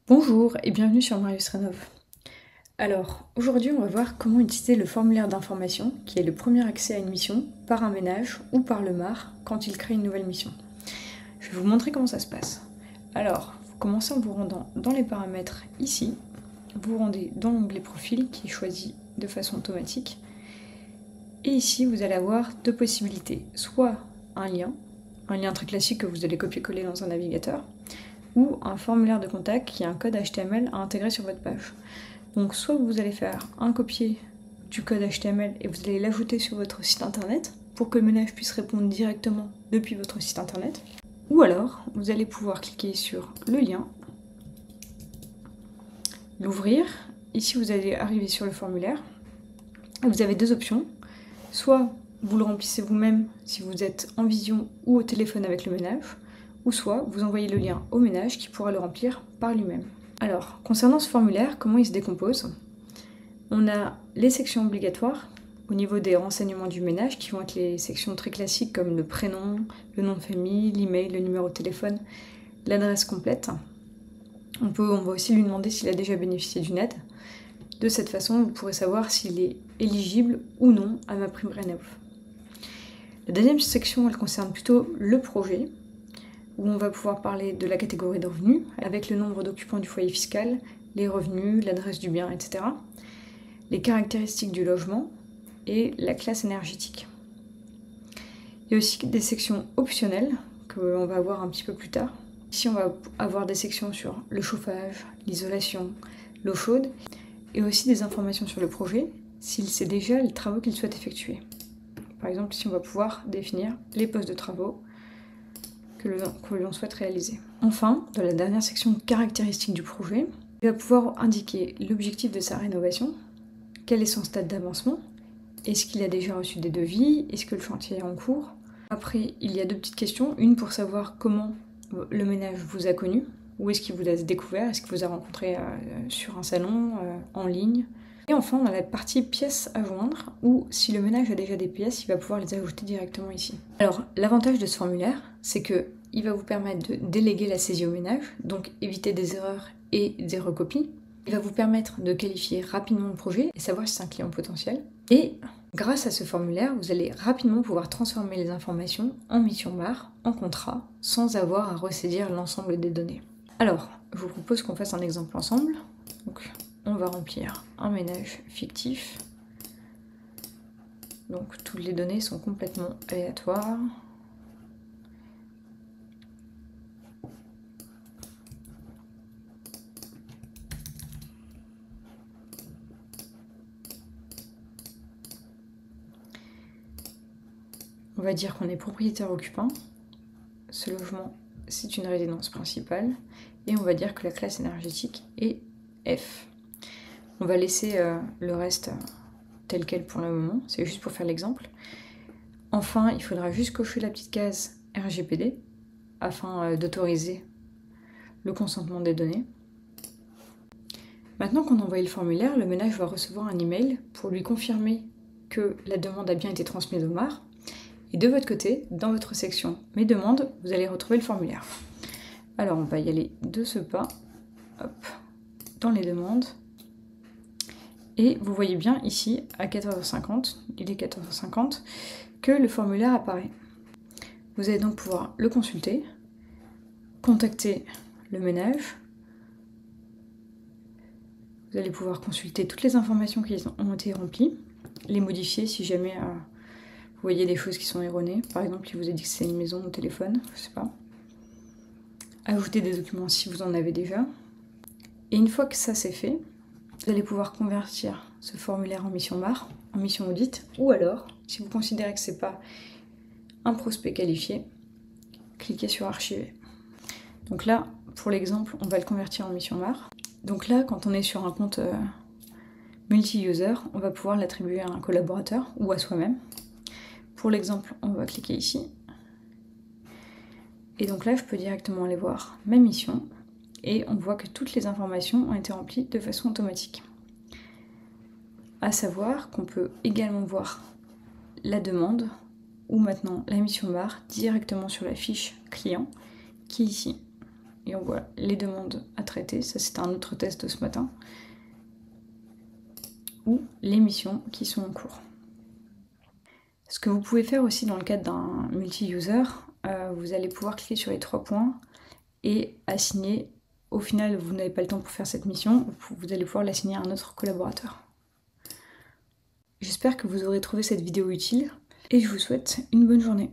Bonjour et bienvenue sur Marius Rénov. Alors, aujourd'hui on va voir comment utiliser le formulaire d'information, qui est le premier accès à une mission, par un ménage ou par le MAR quand il crée une nouvelle mission. Je vais vous montrer comment ça se passe. Alors, vous commencez en vous rendant dans les paramètres ici, vous rendez dans l'onglet profil qui est choisi de façon automatique, et ici vous allez avoir deux possibilités, soit un lien très classique que vous allez copier-coller dans un navigateur, ou un formulaire de contact qui a un code HTML à intégrer sur votre page. Donc soit vous allez faire un copier du code HTML et vous allez l'ajouter sur votre site internet pour que le ménage puisse répondre directement depuis votre site internet, ou alors vous allez pouvoir cliquer sur le lien, l'ouvrir. Ici vous allez arriver sur le formulaire. Vous avez deux options, soit vous le remplissez vous-même si vous êtes en vision ou au téléphone avec le ménage, ou soit vous envoyez le lien au ménage qui pourra le remplir par lui-même. Alors, concernant ce formulaire, comment il se décompose? On a les sections obligatoires au niveau des renseignements du ménage qui vont être les sections très classiques comme le prénom, le nom de famille, l'email, le numéro de téléphone, l'adresse complète. On va aussi lui demander s'il a déjà bénéficié d'une aide. De cette façon, vous pourrez savoir s'il est éligible ou non à MaPrimeRénov. La deuxième section, elle concerne plutôt le projet, où on va pouvoir parler de la catégorie de revenus, avec le nombre d'occupants du foyer fiscal, les revenus, l'adresse du bien, etc. Les caractéristiques du logement et la classe énergétique. Il y a aussi des sections optionnelles qu'on va voir un petit peu plus tard. Ici, on va avoir des sections sur le chauffage, l'isolation, l'eau chaude, et aussi des informations sur le projet, s'il sait déjà les travaux qu'il souhaite effectuer. Par exemple, ici, on va pouvoir définir les postes de travaux que l'on souhaite réaliser. Enfin, dans la dernière section caractéristiques du projet, il va pouvoir indiquer l'objectif de sa rénovation, quel est son stade d'avancement, est-ce qu'il a déjà reçu des devis, est-ce que le chantier est en cours. Après, il y a deux petites questions, une pour savoir comment le ménage vous a connu, où est-ce qu'il vous a découvert, est-ce qu'il vous a rencontré sur un salon, en ligne. Et enfin, on a la partie pièces à joindre, où si le ménage a déjà des pièces, il va pouvoir les ajouter directement ici. Alors, l'avantage de ce formulaire, c'est qu'il va vous permettre de déléguer la saisie au ménage, donc éviter des erreurs et des recopies. Il va vous permettre de qualifier rapidement le projet et savoir si c'est un client potentiel. Et grâce à ce formulaire, vous allez rapidement pouvoir transformer les informations en mission MAR, en contrat, sans avoir à ressaisir l'ensemble des données. Alors, je vous propose qu'on fasse un exemple ensemble. Donc, on va remplir un ménage fictif. Donc toutes les données sont complètement aléatoires. On va dire qu'on est propriétaire occupant. Ce logement, c'est une résidence principale. Et on va dire que la classe énergétique est F. On va laisser le reste tel quel pour le moment, c'est juste pour faire l'exemple. Enfin, il faudra juste cocher la petite case RGPD afin d'autoriser le consentement des données. Maintenant qu'on a envoyé le formulaire, le ménage va recevoir un email pour lui confirmer que la demande a bien été transmise au MAR. Et de votre côté, dans votre section Mes demandes, vous allez retrouver le formulaire. Alors on va y aller de ce pas, hop, dans les demandes. Et vous voyez bien ici, à 14h50, il est 14h50, que le formulaire apparaît. Vous allez donc pouvoir le consulter, contacter le ménage. Vous allez pouvoir consulter toutes les informations qui ont été remplies, les modifier si jamais vous voyez des choses qui sont erronées. Par exemple, il vous a dit que c'est une maison au téléphone, je sais pas. Ajouter des documents si vous en avez déjà. Et une fois que ça c'est fait, vous allez pouvoir convertir ce formulaire en mission MAR, en mission audit, ou alors, si vous considérez que c'est pas un prospect qualifié, cliquez sur archiver. Donc là, pour l'exemple, on va le convertir en mission MAR. Donc là, quand on est sur un compte multi-user, on va pouvoir l'attribuer à un collaborateur ou à soi-même. Pour l'exemple, on va cliquer ici. Et donc là, je peux directement aller voir ma mission. Et on voit que toutes les informations ont été remplies de façon automatique. À savoir qu'on peut également voir la demande ou maintenant la mission MAR directement sur la fiche client qui est ici. et on voit les demandes à traiter, ça c'était un autre test de ce matin, ou les missions qui sont en cours. Ce que vous pouvez faire aussi dans le cadre d'un multi-user, vous allez pouvoir cliquer sur les 3 points et assigner, au final vous n'avez pas le temps pour faire cette mission, vous allez pouvoir l'assigner à un autre collaborateur. J'espère que vous aurez trouvé cette vidéo utile et je vous souhaite une bonne journée.